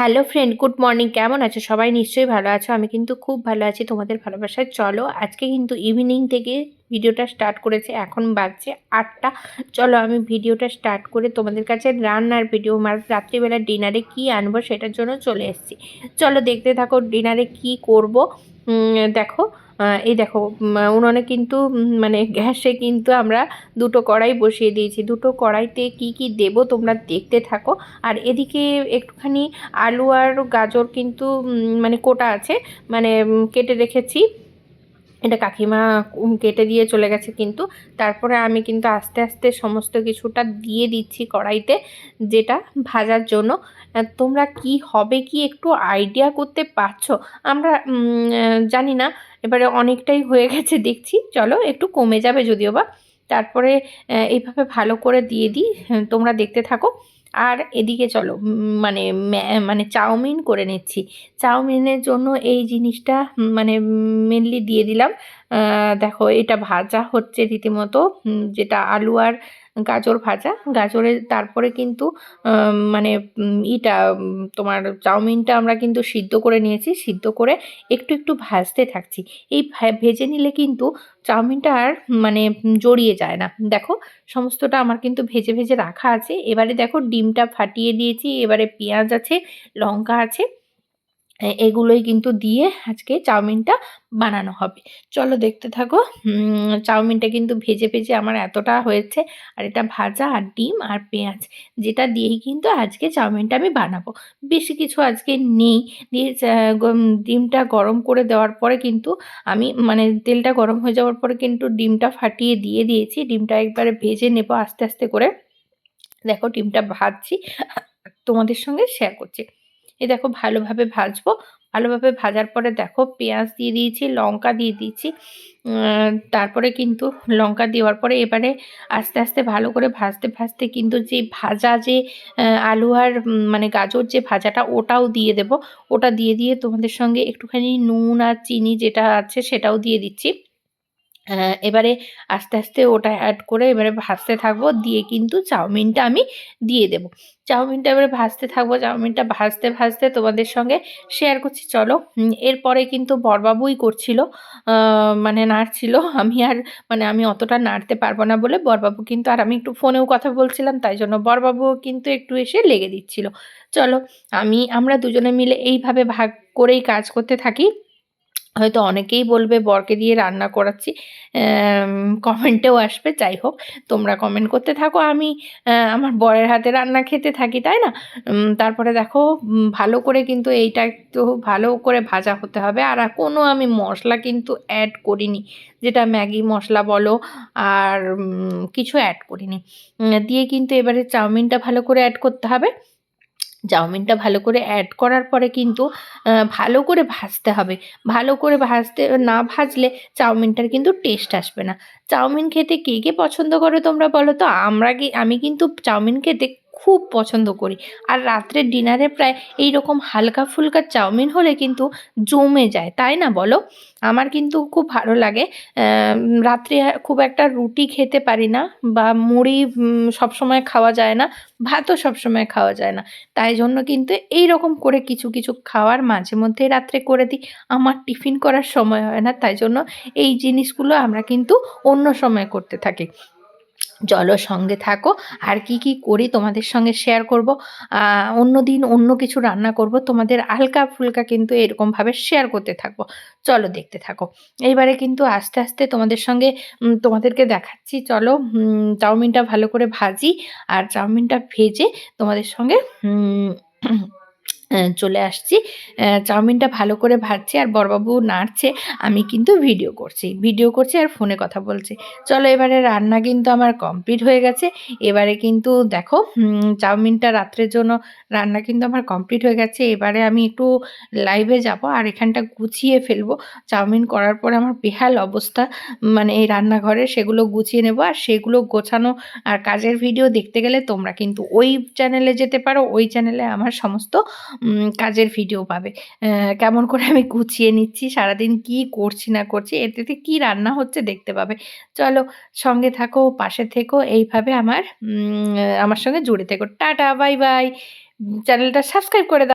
Hello friend, good morning. কেমন আছো সবাই? নিশ্চয়ই ভালো আছো। আমি কিন্তু খুব ভালো আছি তোমাদের ভালোবাসায়। চলো আজকে কিন্তু ইভিনিং থেকে ভিডিওটা স্টার্ট করেছে, এখন বাজছে 8টা। চলো আমি ভিডিওটা স্টার্ট করে তোমাদের কাছে রান্নার ভিডিও, রাত্রিবেলা ডিনারে কি আনবো সেটার জন্য চলে এসেছি। চলো দেখতে থাকো ডিনারে কি করব। দেখো, এই দেখো, উনুনে কিন্তু মানে গ্যাসে কিন্তু আমরা দুটো কড়াই বসিয়ে দিয়েছি। দুটো কড়াইতে কি কি দেব তোমরা দেখতে থাকো। আর এদিকে একটুখানি আলু আর গাজর কিন্তু মানে কোটা আছে, মানে কেটে রেখেছি। এটা কাকিমা কেটে দিয়ে চলে গেছে কিন্তু। তারপরে আমি কিন্তু আস্তে আস্তে সমস্ত কিছুটা দিয়ে দিচ্ছি কড়াইতে, যেটা ভাজার জন্য। তোমরা কি হবে কি একটু আইডিয়া করতে পারছো? আমরা জানি না, এবারে অনেকটাই হয়ে গেছে দেখছি। চলো একটু কমে যাবে যদিও বা। তারপরে এইভাবে ভালো করে দিয়ে দিই, তোমরা দেখতে থাকো। আর এদিকে চলো মানে মানে চাউমিন করে নিচ্ছি। চাউমিনের জন্য এই জিনিসটা মানে মেনলি দিয়ে দিলাম। দেখো এটা ভাজা হচ্ছে রীতিমতো, যেটা আলু আর গাজর ভাজা। গাজরের তারপরে কিন্তু মানে তোমার চাউমিনটা আমরা কিন্তু সিদ্ধ করে নিয়েছি। সিদ্ধ করে একটু একটু ভাজতে থাকছি। এই ভেজে নিলে কিন্তু চাউমিনটা আর মানে জড়িয়ে যায় না। দেখো সমস্তটা আমার কিন্তু ভেজে ভেজে রাখা আছে। এবারে দেখো ডিমটা ফাটিয়ে দিয়েছি। এবারে পেঁয়াজ আছে, লঙ্কা আছে, এগুলোই কিন্তু দিয়ে আজকে চাউমিনটা বানানো হবে। চলো দেখতে থাকো। চাউমিনটা কিন্তু ভেজে ভেজে আমার এতটা হয়েছে। আর এটা ভাজা আর ডিম আর পেঁয়াজ, যেটা দিয়েই কিন্তু আজকে চাউমিনটা আমি বানাবো। বেশি কিছু আজকে নেই। দিয়ে ডিমটা গরম করে দেওয়ার পরে কিন্তু আমি মানে তেলটা গরম হয়ে যাওয়ার পরে কিন্তু ডিমটা ফাটিয়ে দিয়ে দিয়েছি। ডিমটা একবারে ভেজে নেবো আস্তে আস্তে করে। দেখো ডিমটা ভাজছি, তোমাদের সঙ্গে শেয়ার করছি। এই দেখো ভালোভাবে ভাজবো। ভালোভাবে ভাজার পরে দেখো পেঁয়াজ দিয়ে দিয়েছি, লঙ্কা দিয়ে দিয়েছি। তারপরে কিন্তু লঙ্কা দেওয়ার পরে এবারে আস্তে আস্তে ভালো করে ভাজতে ভাজতে কিন্তু যে ভাজা যে আলু আর মানে গাজর যে ভাজাটা, ওটাও দিয়ে দেব। ওটা দিয়ে দিয়ে তোমাদের সঙ্গে একটুখানি নুন আর চিনি যেটা আছে সেটাও দিয়ে দিচ্ছি। এবারে আস্তে আস্তে ওটা অ্যাড করে এবারে ভাজতে থাকবো। দিয়ে কিন্তু চাউমিনটা আমি দিয়ে দেব। চাউমিনটা এবারে ভাজতে থাকবো। চাউমিনটা ভাজতে ভাজতে তোমাদের সঙ্গে শেয়ার করছি। চলো এরপরে কিন্তু বড়বাবুই করছিল, মানে নাড়ছিল। আমি আর মানে আমি অতটা নাড়তে পারবো না বলে বড়বাবু কিন্তু, আর আমি একটু ফোনেও কথা বলছিলাম তাই জন্য বড়বাবুও কিন্তু একটু এসে লেগে দিচ্ছিল। চলো আমরা দুজনে মিলে এইভাবে ভাগ করেই কাজ করতে থাকি। হয়তো অনেকেই বলবে বরকে দিয়ে রান্না করাচ্ছি, কমেন্টেও আসবে। যাই হোক, তোমরা কমেন্ট করতে থাকো, আমি আমার বরের হাতে রান্না খেতে থাকি, তাই না? তারপরে দেখো ভালো করে কিন্তু এইটা একটু ভালো করে ভাজা হতে হবে। আর কোনো আমি মশলা কিন্তু অ্যাড করিনি, যেটা ম্যাগি মশলা বলো আর কিছু অ্যাড করিনি। দিয়ে কিন্তু এবারে চাউমিনটা ভালো করে অ্যাড করতে হবে। চাউমিনটা ভালো করে অ্যাড করার পরে কিন্তু ভালো করে ভাজতে হবে। ভালো করে না ভাজলে চাউমিনটার কিন্তু টেস্ট আসবে না। চাউমিন খেতে কে কে পছন্দ করো তোমরা বলো তো? আমি কিন্তু চাউমিন খেতে খুব পছন্দ করি। আর রাত্রের ডিনারে প্রায় এই রকম হালকা ফুলকা চাউমিন হলে কিন্তু জমে যায়, তাই না বলো? আমার কিন্তু খুব ভালো লাগে। রাত্রে খুব একটা রুটি খেতে পারি না, বা মুড়ি সবসময় খাওয়া যায় না, ভাতও সবসময় খাওয়া যায় না। তাই জন্য কিন্তু এই রকম করে কিছু কিছু খাওয়ার মাঝে মধ্যেই রাত্রে করে দিই। আমার টিফিন করার সময় হয় না, তাই জন্য এই জিনিসগুলো আমরা কিন্তু অন্য সময় করতে থাকি। চলো সঙ্গে থাকো। আর কি কি করি তোমাদের সঙ্গে শেয়ার করব। অন্য দিন অন্য কিছু রান্না করব, তোমাদের হালকা ফুলকা কিন্তু এরকমভাবে শেয়ার করতে থাকবো। চলো দেখতে থাকো। এইবারে কিন্তু আস্তে আস্তে তোমাদের সঙ্গে তোমাদেরকে দেখাচ্ছি। চলো চাউমিনটা ভালো করে ভাজি। আর চাউমিনটা ভেজে তোমাদের সঙ্গে চলে আসছি। চাউমিনটা ভালো করে ভাজছি আর বড়বাবু নাড়ছে, আমি কিন্তু ভিডিও করছি আর ফোনে কথা বলছি। চলো এবারে রান্না কিন্তু আমার কমপ্লিট হয়ে গেছে। এবারে কিন্তু দেখো চাউমিনটা রাত্রের জন্য রান্না কিন্তু আমার কমপ্লিট হয়ে গেছে। এবারে আমি একটু লাইভে যাব আর এখানটা গুছিয়ে ফেলবো। চাউমিন করার পরে আমার বেহাল অবস্থা, মানে এই রান্নাঘরে, সেগুলো গুছিয়ে নেব। আর সেগুলো গোছানো আর কাজের ভিডিও দেখতে গেলে তোমরা কিন্তু ওই চ্যানেলে যেতে পারো। ওই চ্যানেলে আমার সমস্ত কাজের ভিডিও পাবে। কেমন করে আমি গুছিয়ে নিচ্ছি, সারাদিন কি করছি না করছি, এতে কি রান্না হচ্ছে দেখতে পাবে। চলো সঙ্গে থাকো, পাশে থেকো, এইভাবে আমার সঙ্গে জুড়ে থেকো। Tata, bye bye. চ্যানেলটা সাবস্ক্রাইব করে দাও।